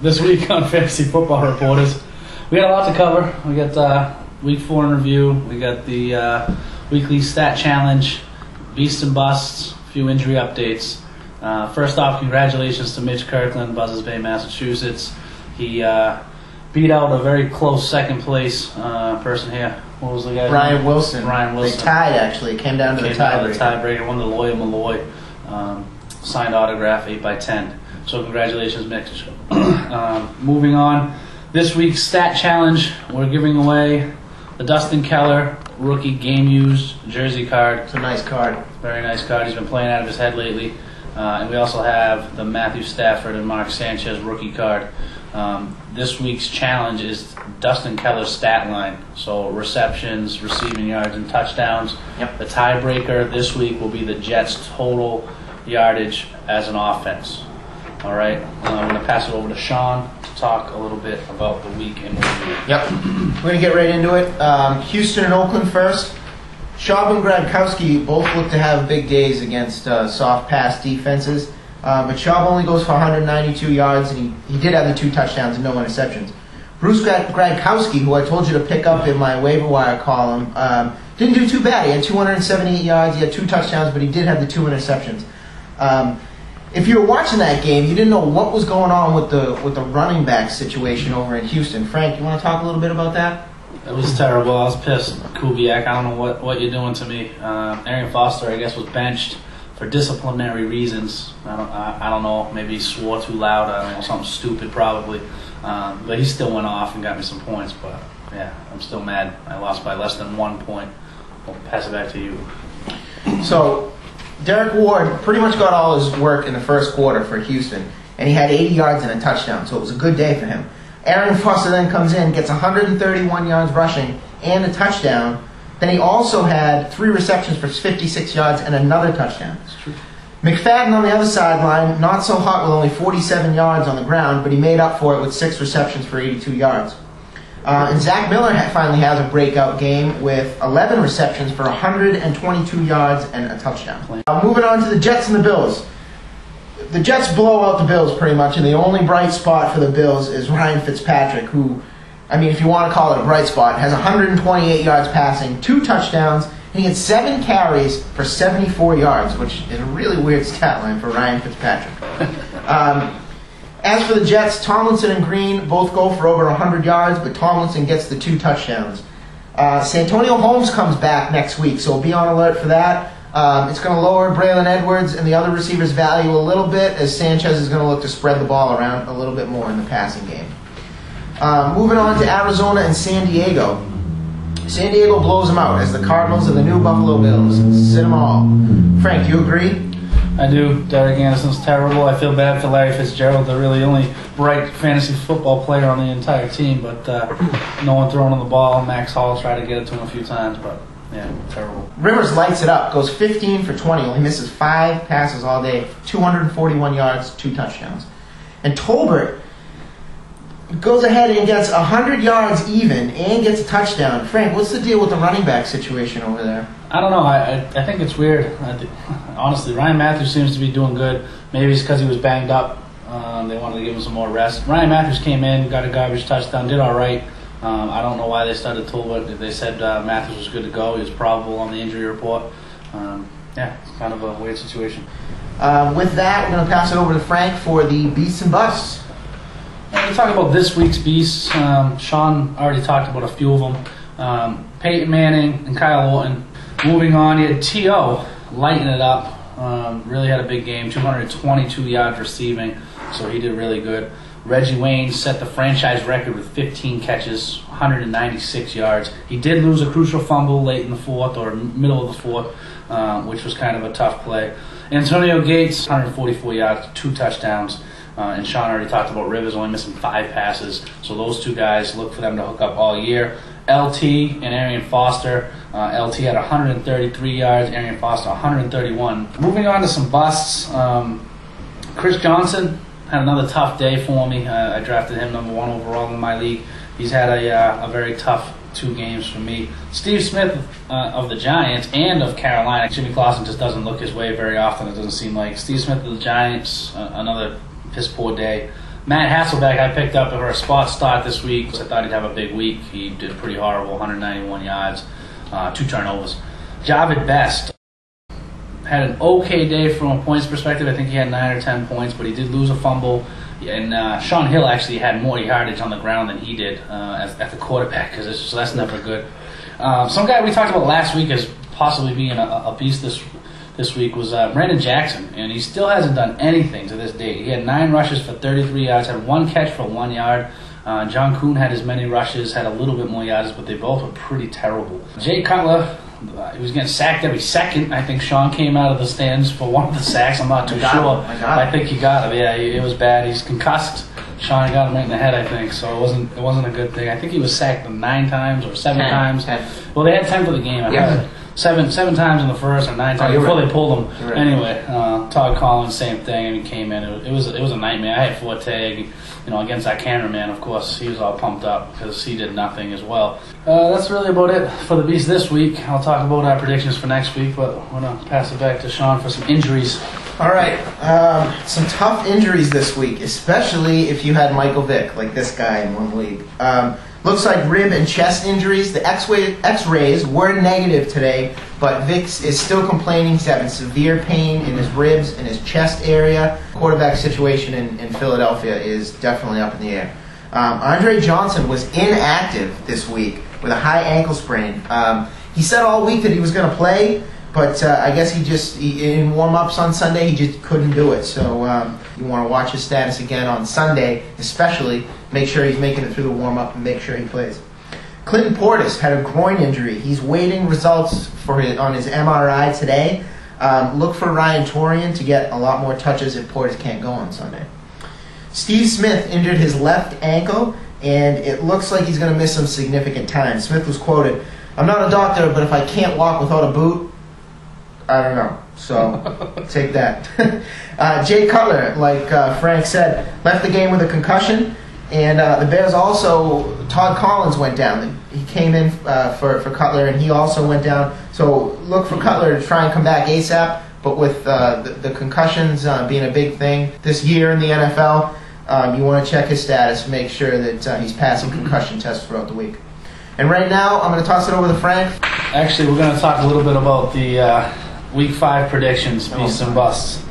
This week on Fantasy Football Reporters, we got a lot to cover. We got Week 4 in review. We got the weekly stat challenge, beasts and busts, a few injury updates. First off, congratulations to Mitch Kirkland, Buzzards Bay, Massachusetts. He beat out a very close second place person here. What was the guy? Ryan Wilson. Ryan Wilson. They tied, actually. It came down to the tiebreaker. Won the Lawyer Malloy. Signed autograph 8x10. So congratulations, Mitch. Moving on. This week's stat challenge, we're giving away the Dustin Keller rookie game used jersey card. It's a nice card. Very nice card. He's been playing out of his head lately. And we also have the Matthew Stafford and Mark Sanchez rookie card. This week's challenge is Dustin Keller's stat line. So receptions, receiving yards, and touchdowns. Yep. The tiebreaker this week will be the Jets' total yardage as an offense. All right. I'm going to pass it over to Sean to talk a little bit about the week in review. Yep. We're going to get right into it. Houston and Oakland first. Schaub and Gronkowski both look to have big days against soft pass defenses. But Schaub only goes for 192 yards, and he did have the 2 touchdowns and no interceptions. Bruce Gronkowski, who I told you to pick up in my waiver wire column, didn't do too bad. He had 278 yards, he had 2 touchdowns, but he did have the 2 interceptions. If you were watching that game, you didn't know what was going on with the running back situation over in Houston. Frank, you want to talk a little bit about that? It was terrible. I was pissed. Kubiak, I don't know what you're doing to me. Arian Foster, I guess, was benched for disciplinary reasons. I don't know. Maybe he swore too loud. I don't know, something stupid probably. But he still went off and got me some points. But yeah, I'm still mad. I lost by less than 1 point. I'll pass it back to you. So Derek Ward pretty much got all his work in the first quarter for Houston, and he had 80 yards and a touchdown, so it was a good day for him. Arian Foster then comes in, gets 131 yards rushing and a touchdown. Then he also had 3 receptions for 56 yards and another touchdown. That's true. McFadden on the other sideline, not so hot with only 47 yards on the ground, but he made up for it with 6 receptions for 82 yards. And Zach Miller finally has a breakout game with 11 receptions for 122 yards and a touchdown. Moving on to the Jets and the Bills. The Jets blow out the Bills pretty much, and the only bright spot for the Bills is Ryan Fitzpatrick, who, I mean, if you want to call it a bright spot, has 128 yards passing, 2 touchdowns, and he had 7 carries for 74 yards, which is a really weird stat line for Ryan Fitzpatrick. As for the Jets, Tomlinson and Green both go for over 100 yards, but Tomlinson gets the 2 touchdowns. Santonio Holmes comes back next week, so be on alert for that. It's going to lower Braylon Edwards and the other receivers' value a little bit, as Sanchez is going to look to spread the ball around a little bit more in the passing game. Moving on to Arizona and San Diego. San Diego blows them out as the Cardinals and the new Buffalo Bills sit them all. Frank, you agree? I do. Derek Anderson's terrible. I feel bad for Larry Fitzgerald, the really only bright fantasy football player on the entire team, but no one throwing on the ball. Max Hall tried to get it to him a few times, but yeah, terrible. Rivers lights it up, goes 15 for 20, only misses 5 passes all day, 241 yards, 2 touchdowns. And Tolbert goes ahead and gets 100 yards even and gets a touchdown. Frank, what's the deal with the running back situation over there? I don't know. I think it's weird. Honestly, Ryan Matthews seems to be doing good. Maybe it's because he was banged up. They wanted to give him some more rest. Ryan Matthews came in, got a garbage touchdown, did all right. I don't know why they started Tolbert. They said Matthews was good to go. He was probable on the injury report. Yeah, it's kind of a weird situation. With that, we're going to pass it over to Frank for the beasts and busts. We'll talk about this week's beasts. Sean already talked about a few of them. Peyton Manning and Kyle Orton. Moving on, he had T.O. lighting it up. Really had a big game, 222 yards receiving, so he did really good. Reggie Wayne set the franchise record with 15 catches, 196 yards. He did lose a crucial fumble late in the 4th or middle of the 4th, which was kind of a tough play. Antonio Gates, 144 yards, 2 touchdowns. And Sean already talked about Rivers only missing 5 passes. So those 2 guys, look for them to hook up all year. LT and Arian Foster. LT had 133 yards, Arian Foster 131. Moving on to some busts. Chris Johnson had another tough day for me. I drafted him number 1 overall in my league. He's had a very tough 2 games for me. Steve Smith of the Giants and of Carolina. Jimmy Clausen just doesn't look his way very often, it doesn't seem like. Steve Smith of the Giants, another piss poor day. Matt Hasselbeck, I picked up for a spot start this week. I thought he'd have a big week. He did pretty horrible, 191 yards, 2 turnovers. Javid Best had an okay day from a points perspective. I think he had 9 or 10 points, but he did lose a fumble. And Sean Hill actually had more yardage on the ground than he did at the quarterback, so that's never good. Some guy we talked about last week as possibly being a beast this week was Brandon Jackson, and he still hasn't done anything to this date. He had 9 rushes for 33 yards, had 1 catch for 1 yard. John Kuhn had as many rushes, had a little bit more yards, but they both were pretty terrible. Jay Cutler, he was getting sacked every second. I think Sean came out of the stands for one of the sacks. I'm not too sure. I think he got him. Yeah, it was bad. He's concussed. Sean got him right in the head, I think. So it wasn't a good thing. I think he was sacked 9 times or 7 times. 10. Well, they had 10 for the game. I heard. Seven times in the first or 9 times before they pulled him. Right. Anyway, Todd Collins, same thing. I mean, came in. It was a nightmare. I had Forte, against that cameraman. Of course, he was all pumped up because he did nothing as well. That's really about it for the Beast this week. I'll talk about our predictions for next week, but I'm gonna pass it back to Sean for some injuries. All right, some tough injuries this week, especially if you had Michael Vick, like this guy in one league. Looks like rib and chest injuries. The X-rays were negative today, but Vick is still complaining. He's having severe pain in his ribs and his chest area. Quarterback situation in Philadelphia is definitely up in the air. Andre Johnson was inactive this week with a high ankle sprain. He said all week that he was going to play, but I guess in warm-ups on Sunday, he just couldn't do it. So you want to watch his status again on Sunday, especially. Make sure he's making it through the warm-up and make sure he plays. Clinton Portis had a groin injury. He's waiting results on his MRI today. Look for Ryan Torian to get a lot more touches if Portis can't go on Sunday. Steve Smith injured his left ankle, and it looks like he's going to miss some significant time. Smith was quoted, "I'm not a doctor, but if I can't walk without a boot, I don't know." So take that. Jay Cutler, like Frank said, left the game with a concussion. And the Bears also, Todd Collins went down. He came in for Cutler, and he also went down. So look for Cutler to try and come back ASAP. But with the concussions being a big thing this year in the NFL, you want to check his status, make sure that he's passing concussion tests throughout the week. And right now, I'm going to toss it over to Frank. Actually, we're going to talk a little bit about the Week 5 predictions, beasts and busts.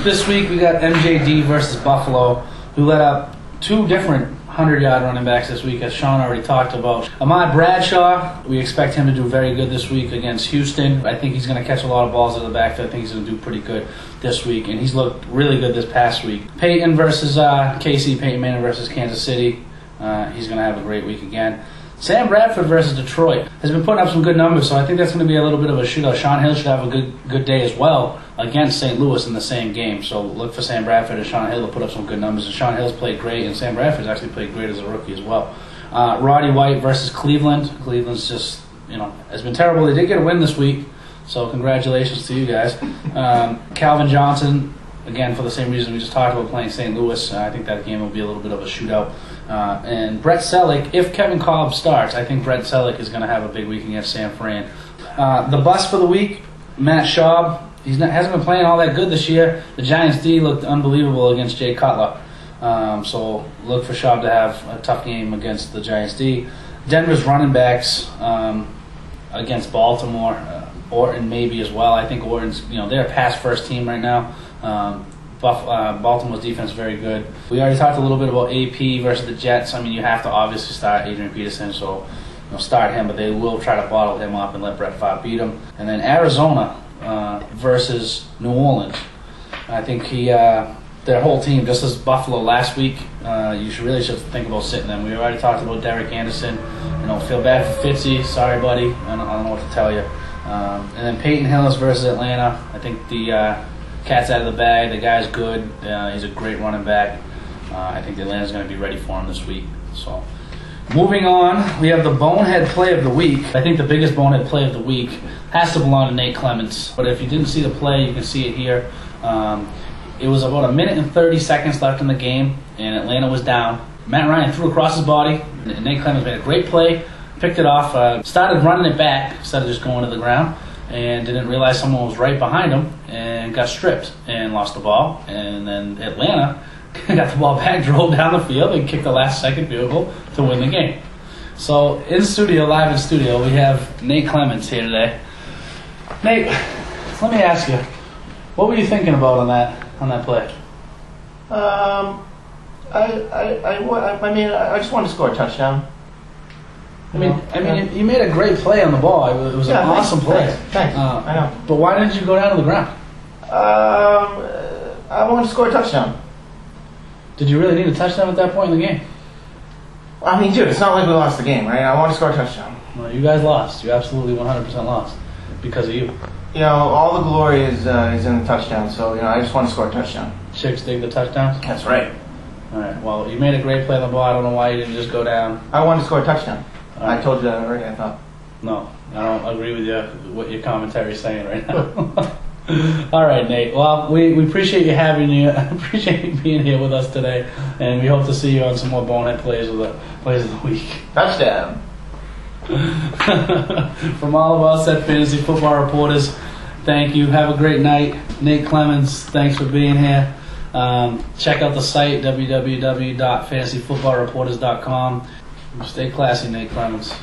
This week, we got MJD versus Buffalo, who let up 2 different 100-yard running backs this week, as Sean already talked about. Ahmad Bradshaw, we expect him to do very good this week against Houston. I think he's going to catch a lot of balls out of the backfield. I think he's going to do pretty good this week, and he's looked really good this past week. Peyton versus KC, Peyton Manning versus Kansas City. He's going to have a great week again. Sam Bradford versus Detroit has been putting up some good numbers, so I think that's going to be a little bit of a shootout. Sean Hill should have a good day as well against St. Louis in the same game. So look for Sam Bradford and Sean Hill to put up some good numbers. And Sean Hill's played great, and Sam Bradford's actually played great as a rookie as well. Roddy White versus Cleveland. Cleveland's just, has been terrible. They did get a win this week, so congratulations to you guys. Calvin Johnson, again, for the same reason we just talked about, playing St. Louis. I think that game will be a little bit of a shootout. And Brett Selleck, if Kevin Kolb starts, I think Brett Selleck is going to have a big week against San Fran. The bust for the week, Matt Schaub. He hasn't been playing all that good this year. The Giants D looked unbelievable against Jay Cutler. So look for Schaub to have a tough game against the Giants D. Denver's running backs against Baltimore, Orton maybe as well. I think Orton's, they're a pass-first team right now. Baltimore's defense is very good. We already talked a little bit about AP versus the Jets. I mean, you have to obviously start Adrian Peterson, so start him, but they will try to bottle him up and let Brett Favre beat him. And then Arizona versus New Orleans. I think their whole team, just as Buffalo last week, you should think about sitting them. We already talked about Derek Anderson. Feel bad for Fitzy. Sorry, buddy. I don't know what to tell you. And then Peyton Hillis versus Atlanta. I think the cat's out of the bag. The guy's good. He's a great running back. I think Atlanta's going to be ready for him this week. So, moving on, we have the bonehead play of the week. I think the biggest bonehead play of the week has to belong to Nate Clements. But if you didn't see the play, you can see it here. It was about 1 minute and 30 seconds left in the game, and Atlanta was down. Matt Ryan threw across his body, and Nate Clements made a great play, picked it off, started running it back instead of just going to the ground, and didn't realize someone was right behind him and got stripped and lost the ball. And then Atlanta got the ball back, drove down the field, and kicked the last second field goal to win the game. So in studio, live in studio, we have Nate Clements here today. Nate, let me ask you, what were you thinking about on that play? I just wanted to score a touchdown. I mean, you made a great play on the ball. It was an awesome play. Thanks. I know. But why didn't you go down to the ground? I wanted to score a touchdown. Did you really need a touchdown at that point in the game? I mean, dude, it's not like we lost the game, right? I wanted to score a touchdown. Well, you guys lost. You absolutely 100% lost because of you. You know, all the glory is in the touchdown, so, I just want to score a touchdown. Chicks dig the touchdowns? That's right. All right. Well, you made a great play on the ball. I don't know why you didn't just go down. I wanted to score a touchdown. Right. I told you that already, I thought. No, I don't agree with you, what your commentary is saying right now. All right, Nate. Well, we appreciate you having you. I appreciate you being here with us today, and we hope to see you on some more Bonehead plays of the week. Touchdown. From all of us at Fantasy Football Reporters, thank you. Have a great night. Nate Clements, thanks for being here. Check out the site, www.fantasyfootballreporters.com. Stay classy, Nate Clements.